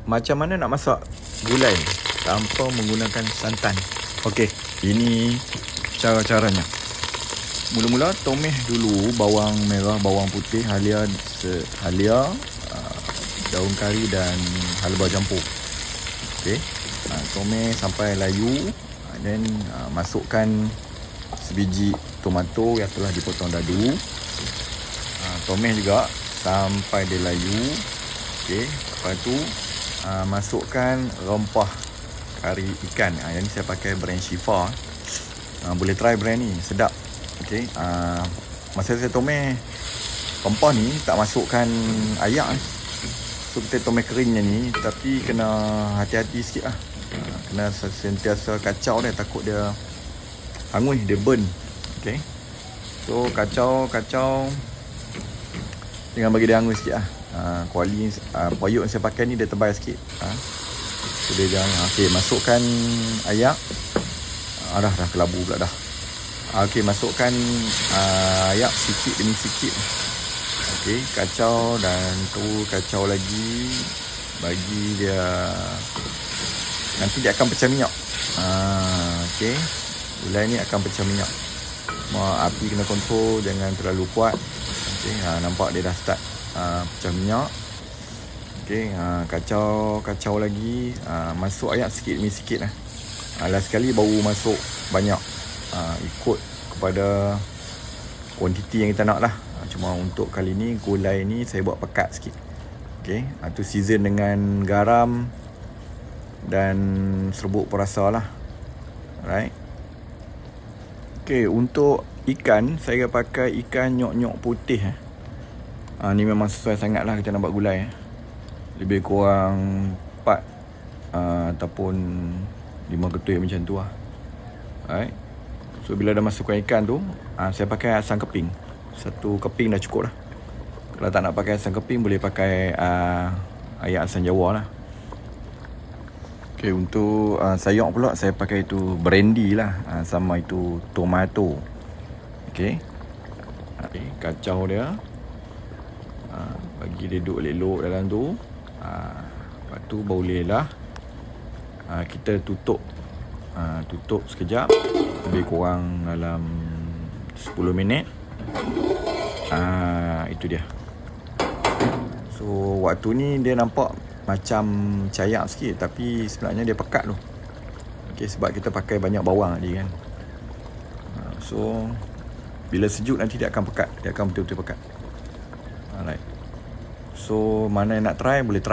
macam mana nak masak gulai tanpa menggunakan santan. Okey, ini cara-caranya. Mula-mula tumis dulu bawang merah, bawang putih, halia, daun kari dan halba campur. Okey, tumis sampai layu. Then masukkan sebiji tomato yang telah dipotong dadu. Tumis juga sampai dia layu. Okey, lepas tu masukkan rempah kari ikan. Yang ni saya pakai brand Shifa. Boleh try brand ni, sedap. Okey, masa saya tumis rempah ni tak masukkan ayak. So kita tumis keringnya ni, tapi kena hati-hati sikit lah. Kena sentiasa kacau dia, takut dia hangus, dia burn. Okey, so kacau jangan bagi dia hangus sikit lah. Kuali payuk yang saya pakai ni dia tebal sikit. So dia jangan. Okey, masukkan ayak. Dah kelabu pula dah. Okey, masukkan ayak sikit demi sikit. Okey, kacau dan terus kacau lagi. Bagi dia, nanti dia akan pecah minyak. Okey, gulai ni akan pecah minyak. Api kena kontrol, jangan terlalu kuat. Okey, nampak dia dah start pecah minyak. Okey, kacau lagi. Masuk ayak sikit demi sikit lah. Last sekali baru masuk banyak. Ikut kepada kuantiti yang kita nak lah. Cuma untuk kali ni gulai ni saya buat pekat sikit. Okey, tu season dengan garam dan serbuk perasa lah. Alright. Okey, untuk ikan saya pakai ikan nyok-nyok putih. Ni memang sesuai sangat lah kita nak buat gulai. Lebih kurang 4 ataupun 5 ketui macam tu lah. Alright. So bila dah masukkan ikan tu, saya pakai asam keping. 1 keping dah cukup lah. Kalau tak nak pakai asam keping, boleh pakai ayak asam jawa lah. Okay, untuk sayur pula saya pakai itu brandy lah, sama itu tomato. Okay, kacau dia. Bagi dia duduk elok dalam tu. Lepas tu boleh lah kita tutup. Tutup sekejap, lebih kurang dalam 10 minit. Itu dia. So waktu ni dia nampak macam cayak sikit, tapi sebenarnya dia pekat tu. Okey, sebab kita pakai banyak bawang tadi kan. So bila sejuk nanti dia akan pekat. Dia akan betul-betul pekat. Alright. So mana yang nak try boleh try.